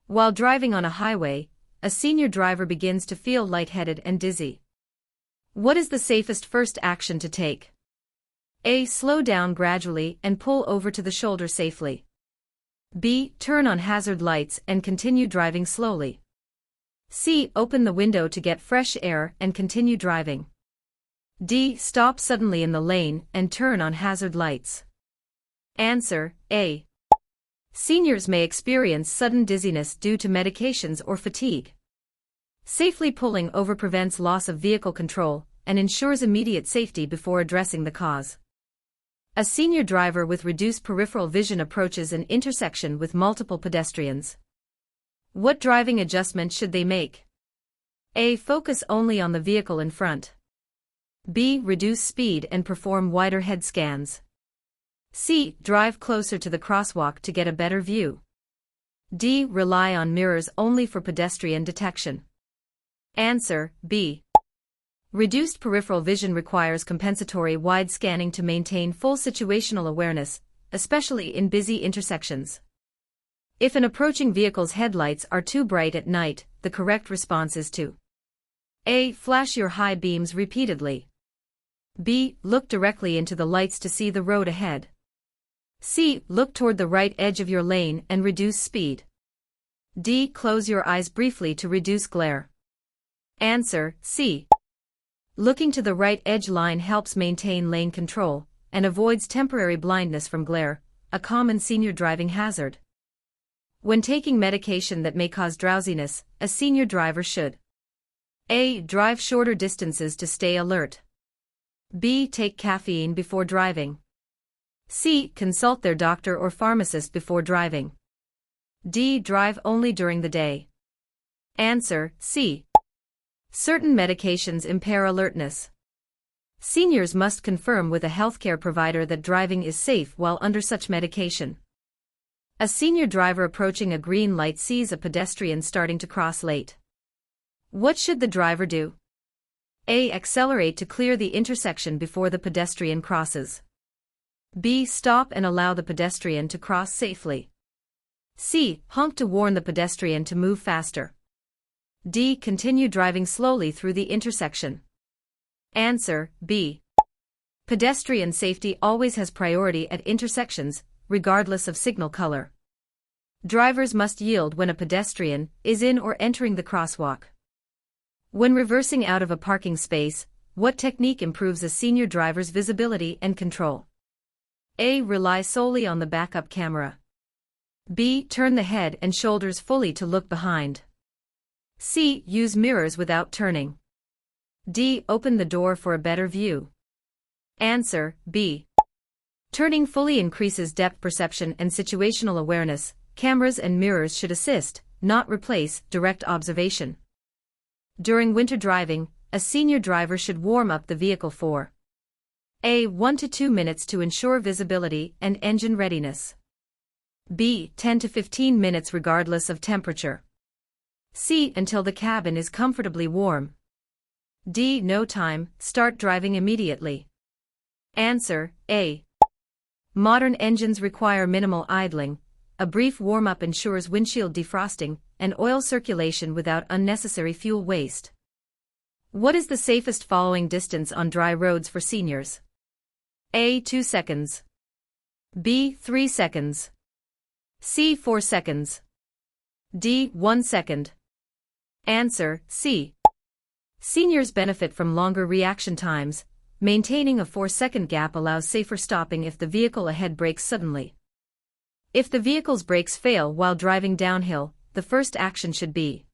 While driving on a highway, a senior driver begins to feel lightheaded and dizzy. What is the safest first action to take? A. Slow down gradually and pull over to the shoulder safely. B. Turn on hazard lights and continue driving slowly. C. Open the window to get fresh air and continue driving. D. Stop suddenly in the lane and turn on hazard lights. Answer: A. Seniors may experience sudden dizziness due to medications or fatigue. Safely pulling over prevents loss of vehicle control and ensures immediate safety before addressing the cause. A senior driver with reduced peripheral vision approaches an intersection with multiple pedestrians. What driving adjustment should they make? A. Focus only on the vehicle in front. B. Reduce speed and perform wider head scans. C. Drive closer to the crosswalk to get a better view. D. Rely on mirrors only for pedestrian detection. Answer: B. Reduced peripheral vision requires compensatory wide scanning to maintain full situational awareness, especially in busy intersections. If an approaching vehicle's headlights are too bright at night, the correct response is to A. Flash your high beams repeatedly. B. Look directly into the lights to see the road ahead. C. Look toward the right edge of your lane and reduce speed. D. Close your eyes briefly to reduce glare. Answer: C. Looking to the right edge line helps maintain lane control and avoids temporary blindness from glare, a common senior driving hazard. When taking medication that may cause drowsiness, a senior driver should A. Drive shorter distances to stay alert. B. Take caffeine before driving. C. Consult their doctor or pharmacist before driving. D. Drive only during the day. Answer: C. Certain medications impair alertness. Seniors must confirm with a healthcare provider that driving is safe while under such medication. A senior driver approaching a green light sees a pedestrian starting to cross late. What should the driver do? A. Accelerate to clear the intersection before the pedestrian crosses. B. Stop and allow the pedestrian to cross safely. C. Honk to warn the pedestrian to move faster. D. Continue driving slowly through the intersection. Answer: B. Pedestrian safety always has priority at intersections, regardless of signal color. Drivers must yield when a pedestrian is in or entering the crosswalk. When reversing out of a parking space, what technique improves a senior driver's visibility and control? A. Rely solely on the backup camera. B. Turn the head and shoulders fully to look behind. C. Use mirrors without turning. D. Open the door for a better view. Answer: B. Turning fully increases depth perception and situational awareness. Cameras and mirrors should assist, not replace, direct observation. During winter driving, a senior driver should warm up the vehicle for A. 1 to 2 minutes to ensure visibility and engine readiness. B. 10 to 15 minutes regardless of temperature. C. Until the cabin is comfortably warm. D. No time, start driving immediately. Answer: A. Modern engines require minimal idling. A brief warm-up ensures windshield defrosting and oil circulation without unnecessary fuel waste. What is the safest following distance on dry roads for seniors? A. 2 seconds. B. 3 seconds. C. 4 seconds. D. 1 second. Answer: C. Seniors benefit from longer reaction times. Maintaining a 4-second gap allows safer stopping if the vehicle ahead brakes suddenly. If the vehicle's brakes fail while driving downhill, the first action should be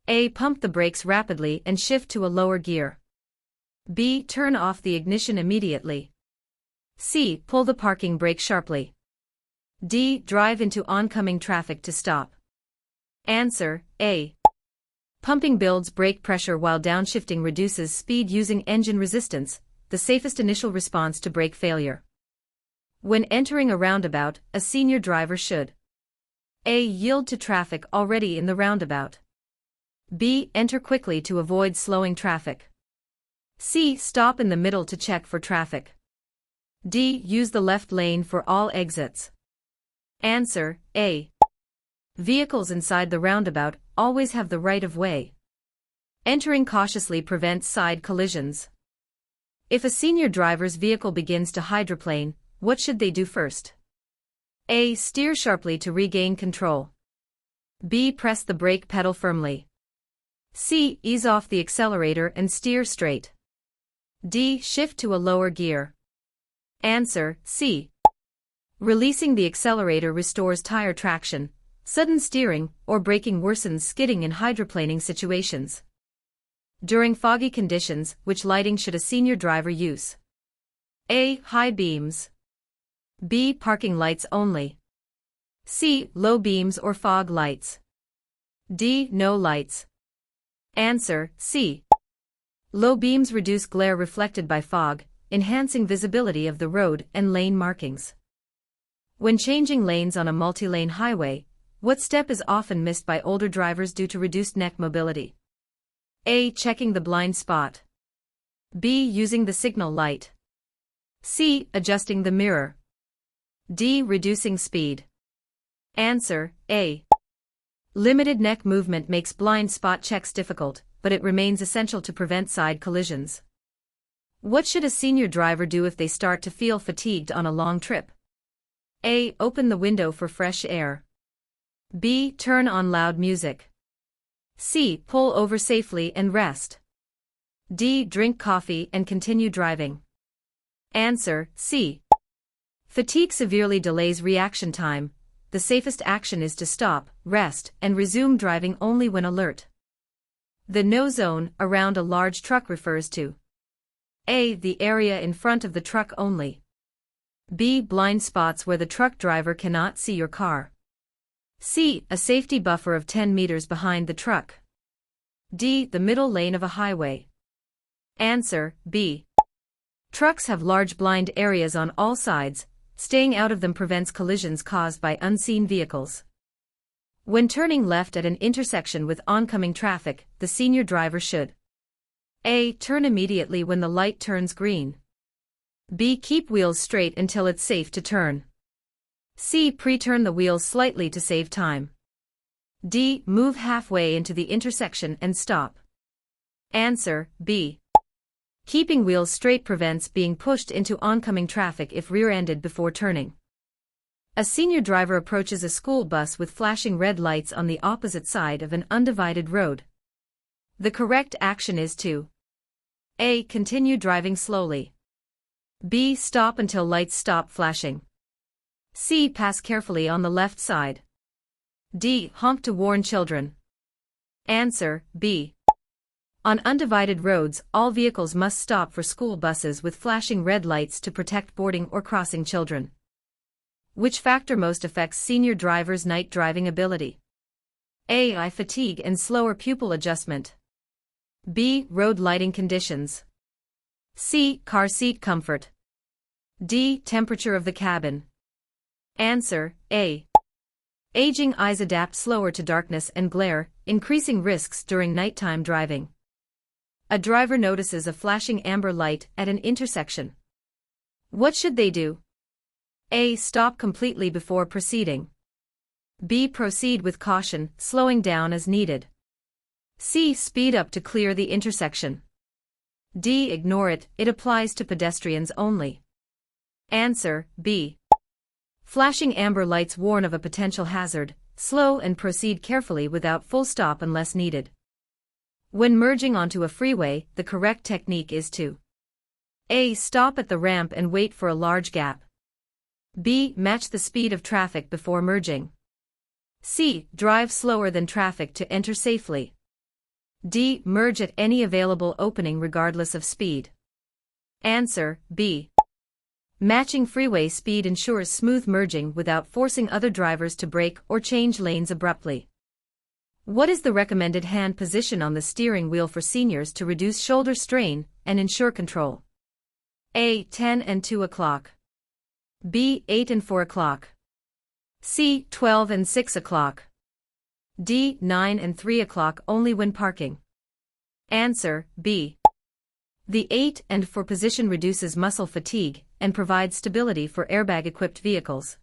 A. Pump the brakes rapidly and shift to a lower gear. B. Turn off the ignition immediately. C. Pull the parking brake sharply. D. Drive into oncoming traffic to stop. Answer: A. Pumping builds brake pressure while downshifting reduces speed using engine resistance, the safest initial response to brake failure. When entering a roundabout, a senior driver should A. Yield to traffic already in the roundabout. B. Enter quickly to avoid slowing traffic. C. Stop in the middle to check for traffic. D. Use the left lane for all exits. Answer: A. Vehicles inside the roundabout always have the right of way. Entering cautiously prevents side collisions. If a senior driver's vehicle begins to hydroplane, what should they do first? A. Steer sharply to regain control. B. Press the brake pedal firmly. C. Ease off the accelerator and steer straight. D. Shift to a lower gear. Answer: C. Releasing the accelerator restores tire traction. Sudden steering or braking worsens skidding in hydroplaning situations. During foggy conditions, which lighting should a senior driver use? A. High beams. B. Parking lights only. C. Low beams or fog lights. D. No lights. Answer: C. Low beams reduce glare reflected by fog, enhancing visibility of the road and lane markings. When changing lanes on a multi-lane highway, what step is often missed by older drivers due to reduced neck mobility? A. Checking the blind spot. B. Using the signal light. C. Adjusting the mirror. D. Reducing speed. Answer: A. Limited neck movement makes blind spot checks difficult, but it remains essential to prevent side collisions. What should a senior driver do if they start to feel fatigued on a long trip? A. Open the window for fresh air. B. Turn on loud music. C. Pull over safely and rest. D. Drink coffee and continue driving. Answer: C. Fatigue severely delays reaction time. The safest action is to stop, rest, and resume driving only when alert. The no zone around a large truck refers to: A. The area in front of the truck only. B. Blind spots where the truck driver cannot see your car. C. A safety buffer of 10 meters behind the truck. D. The middle lane of a highway. Answer: B. Trucks have large blind areas on all sides. Staying out of them prevents collisions caused by unseen vehicles. When turning left at an intersection with oncoming traffic, the senior driver should: A. Turn immediately when the light turns green. B. Keep wheels straight until it's safe to turn. C. Pre-turn the wheels slightly to save time. D. Move halfway into the intersection and stop. Answer: B. Keeping wheels straight prevents being pushed into oncoming traffic if rear-ended before turning. A senior driver approaches a school bus with flashing red lights on the opposite side of an undivided road. The correct action is to: A. Continue driving slowly. B. Stop until lights stop flashing. C. Pass carefully on the left side. D. Honk to warn children. Answer: B. On undivided roads, all vehicles must stop for school buses with flashing red lights to protect boarding or crossing children. Which factor most affects senior drivers' night driving ability? A. Eye fatigue and slower pupil adjustment. B. Road lighting conditions. C. Car seat comfort. D. Temperature of the cabin. Answer: A. Aging eyes adapt slower to darkness and glare, increasing risks during nighttime driving. A driver notices a flashing amber light at an intersection. What should they do? A. Stop completely before proceeding. B. Proceed with caution, slowing down as needed. C. Speed up to clear the intersection. D. Ignore it, it applies to pedestrians only. Answer: B. Flashing amber lights warn of a potential hazard. Slow and proceed carefully without full stop unless needed. When merging onto a freeway, the correct technique is to: A. Stop at the ramp and wait for a large gap. B. Match the speed of traffic before merging. C. Drive slower than traffic to enter safely. D. Merge at any available opening regardless of speed. Answer: B. Matching freeway speed ensures smooth merging without forcing other drivers to brake or change lanes abruptly. What is the recommended hand position on the steering wheel for seniors to reduce shoulder strain and ensure control? A. 10 and 2 o'clock. B. 8 and 4 o'clock. C. 12 and 6 o'clock. D. 9 and 3 o'clock only when parking. Answer: B. The 8 and 4 position reduces muscle fatigue and provides stability for airbag-equipped vehicles.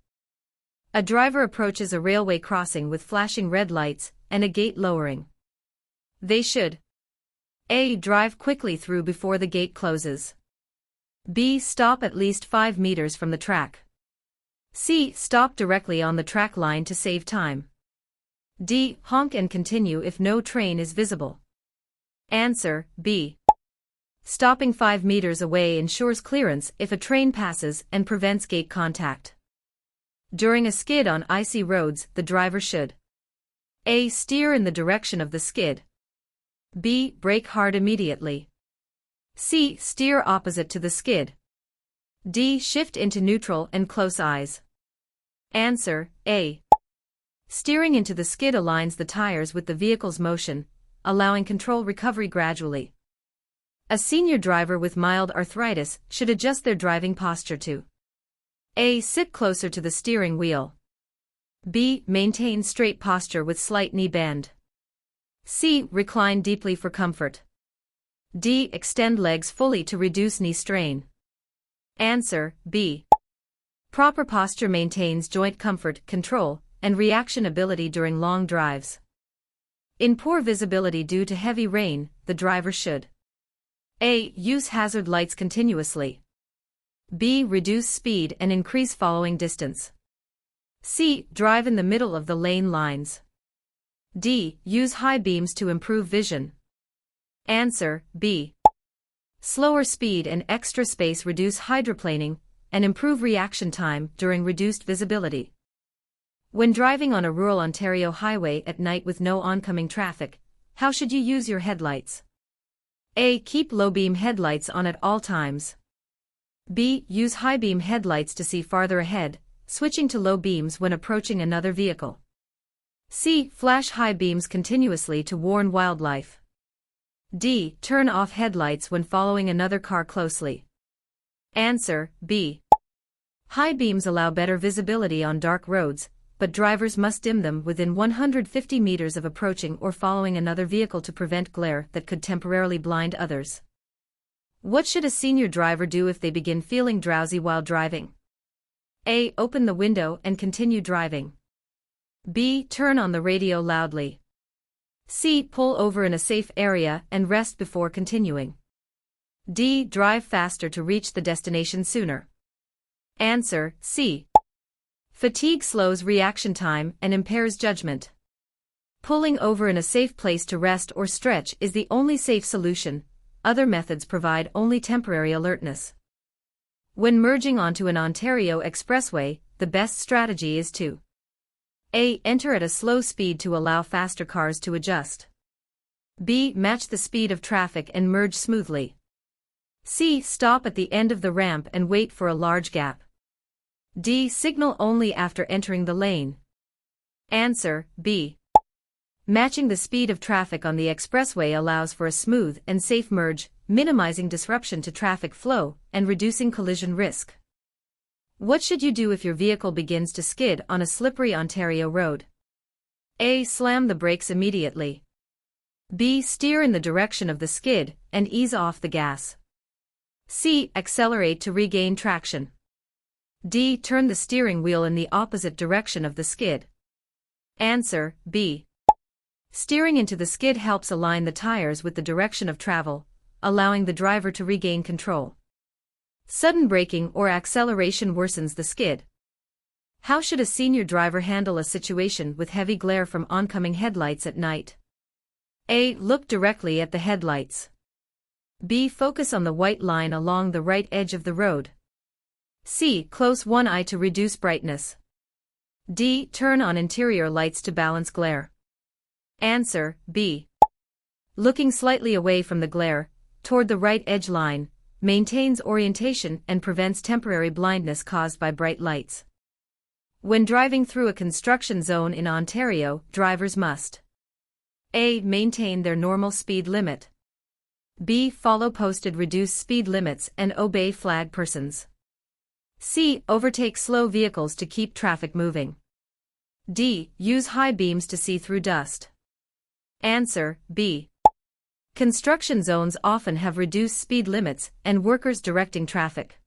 A driver approaches a railway crossing with flashing red lights and a gate lowering. They should A. Drive quickly through before the gate closes. B. Stop at least 5 meters from the track. C. Stop directly on the track line to save time. D. Honk and continue if no train is visible. Answer, B. Stopping 5 meters away ensures clearance if a train passes and prevents gate contact. During a skid on icy roads, the driver should A. Steer in the direction of the skid. B. Brake hard immediately. C. Steer opposite to the skid. D. Shift into neutral and close eyes. Answer, A. Steering into the skid aligns the tires with the vehicle's motion, allowing control recovery gradually. A senior driver with mild arthritis should adjust their driving posture to A. Sit closer to the steering wheel. B. Maintain straight posture with slight knee bend. C. Recline deeply for comfort. D. Extend legs fully to reduce knee strain. Answer, B. Proper posture maintains joint comfort, control, and reaction ability during long drives. In poor visibility due to heavy rain, the driver should A. Use hazard lights continuously. B. Reduce speed and increase following distance. C. Drive in the middle of the lane lines. D. Use high beams to improve vision. Answer, B. Slower speed and extra space reduce hydroplaning and improve reaction time during reduced visibility. When driving on a rural Ontario highway at night with no oncoming traffic, how should you use your headlights? A. Keep low-beam headlights on at all times. B. Use high-beam headlights to see farther ahead, switching to low beams when approaching another vehicle. C. Flash high beams continuously to warn wildlife. D. Turn off headlights when following another car closely. Answer, B. High beams allow better visibility on dark roads, but drivers must dim them within 150 meters of approaching or following another vehicle to prevent glare that could temporarily blind others. What should a senior driver do if they begin feeling drowsy while driving? A. Open the window and continue driving. B. Turn on the radio loudly. C. Pull over in a safe area and rest before continuing. D. Drive faster to reach the destination sooner. Answer, C. Fatigue slows reaction time and impairs judgment. Pulling over in a safe place to rest or stretch is the only safe solution. Other methods provide only temporary alertness. When merging onto an Ontario expressway, the best strategy is to A. Enter at a slow speed to allow faster cars to adjust. B. Match the speed of traffic and merge smoothly. C. Stop at the end of the ramp and wait for a large gap. D. Signal only after entering the lane. Answer, B. Matching the speed of traffic on the expressway allows for a smooth and safe merge, minimizing disruption to traffic flow and reducing collision risk. What should you do if your vehicle begins to skid on a slippery Ontario road? A. Slam the brakes immediately. B. Steer in the direction of the skid and ease off the gas. C. Accelerate to regain traction. D. Turn the steering wheel in the opposite direction of the skid. Answer, B. Steering into the skid helps align the tires with the direction of travel, allowing the driver to regain control. Sudden braking or acceleration worsens the skid. How should a senior driver handle a situation with heavy glare from oncoming headlights at night? A. Look directly at the headlights. B. Focus on the white line along the right edge of the road. C. Close one eye to reduce brightness. D. Turn on interior lights to balance glare. Answer, B. Looking slightly away from the glare, toward the right edge line, maintains orientation and prevents temporary blindness caused by bright lights. When driving through a construction zone in Ontario, drivers must A. Maintain their normal speed limit. B. Follow posted reduced speed limits and obey flag persons. C. Overtake slow vehicles to keep traffic moving. D. Use high beams to see through dust. Answer, B. Construction zones often have reduced speed limits and workers directing traffic.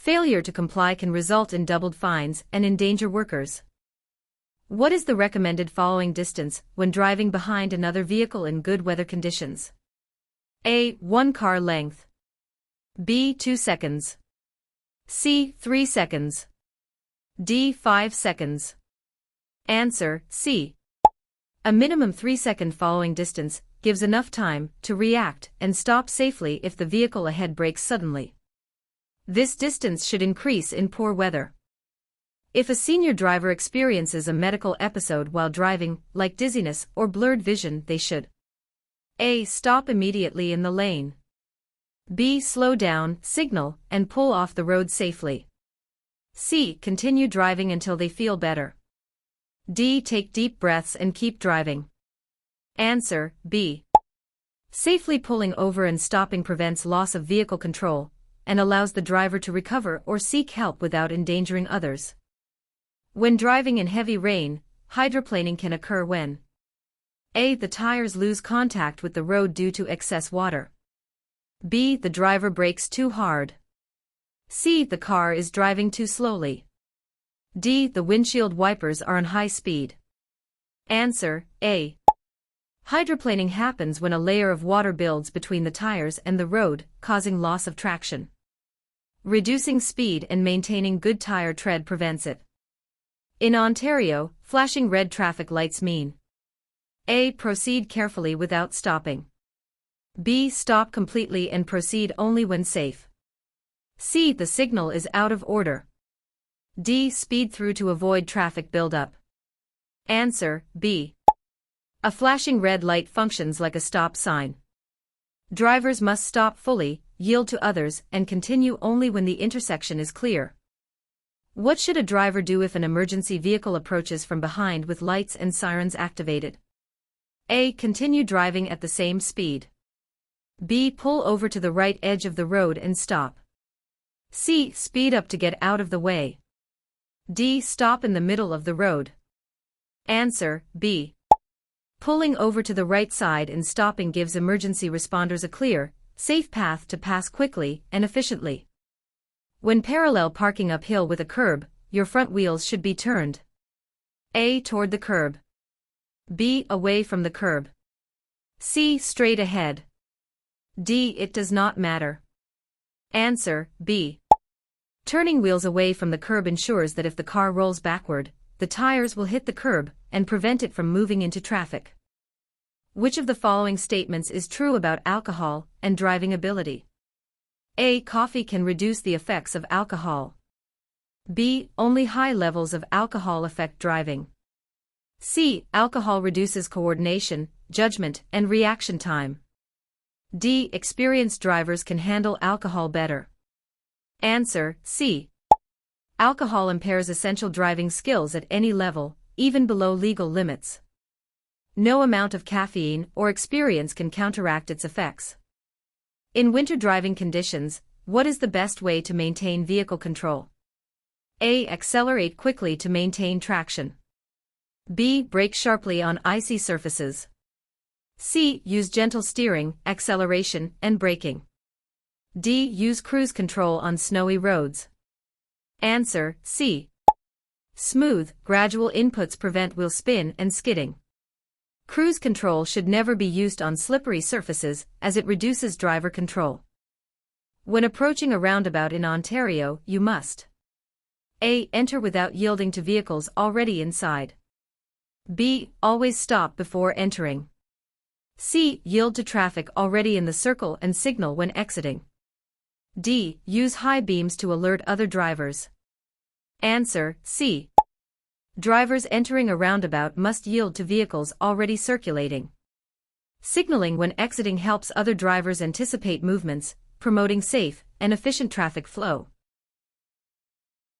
Failure to comply can result in doubled fines and endanger workers. What is the recommended following distance when driving behind another vehicle in good weather conditions? A. 1 car length. B. 2 seconds. C. 3 seconds. D. 5 seconds. Answer, C. A minimum 3-second following distance gives enough time to react and stop safely if the vehicle ahead brakes suddenly. This distance should increase in poor weather. If a senior driver experiences a medical episode while driving, like dizziness or blurred vision, they should A. Stop immediately in the lane. B. Slow down, signal, and pull off the road safely. C. Continue driving until they feel better. D. Take deep breaths and keep driving. Answer, B. Safely pulling over and stopping prevents loss of vehicle control and allows the driver to recover or seek help without endangering others. When driving in heavy rain, hydroplaning can occur when A. The tires lose contact with the road due to excess water. B. The driver brakes too hard. C. The car is driving too slowly. D. The windshield wipers are on high speed. Answer, A. Hydroplaning happens when a layer of water builds between the tires and the road, causing loss of traction. Reducing speed and maintaining good tire tread prevents it. In Ontario, flashing red traffic lights mean A. Proceed carefully without stopping. B. Stop completely and proceed only when safe. C. The signal is out of order. D. Speed through to avoid traffic buildup. Answer, B. A flashing red light functions like a stop sign. Drivers must stop fully, yield to others, and continue only when the intersection is clear. What should a driver do if an emergency vehicle approaches from behind with lights and sirens activated? A. Continue driving at the same speed. B. Pull over to the right edge of the road and stop. C. Speed up to get out of the way. D. Stop in the middle of the road. Answer, B. Pulling over to the right side and stopping gives emergency responders a clear, safe path to pass quickly and efficiently. When parallel parking uphill with a curb, your front wheels should be turned A. Toward the curb. B. Away from the curb. C. Straight ahead. D. It does not matter. Answer, B. Turning wheels away from the curb ensures that if the car rolls backward, the tires will hit the curb and prevent it from moving into traffic. Which of the following statements is true about alcohol and driving ability? A. Coffee can reduce the effects of alcohol. B. Only high levels of alcohol affect driving. C. Alcohol reduces coordination, judgment, and reaction time. D. Experienced drivers can handle alcohol better. Answer, C. Alcohol impairs essential driving skills at any level, even below legal limits. No amount of caffeine or experience can counteract its effects. In winter driving conditions, what is the best way to maintain vehicle control? A. Accelerate quickly to maintain traction. B. Brake sharply on icy surfaces. C. Use gentle steering, acceleration, and braking. D. Use cruise control on snowy roads. Answer, C. Smooth, gradual inputs prevent wheel spin and skidding. Cruise control should never be used on slippery surfaces as it reduces driver control. When approaching a roundabout in Ontario, you must A. Enter without yielding to vehicles already inside. B. Always stop before entering. C. Yield to traffic already in the circle and signal when exiting. D. Use high beams to alert other drivers. Answer, C. Drivers entering a roundabout must yield to vehicles already circulating. Signaling when exiting helps other drivers anticipate movements, promoting safe and efficient traffic flow.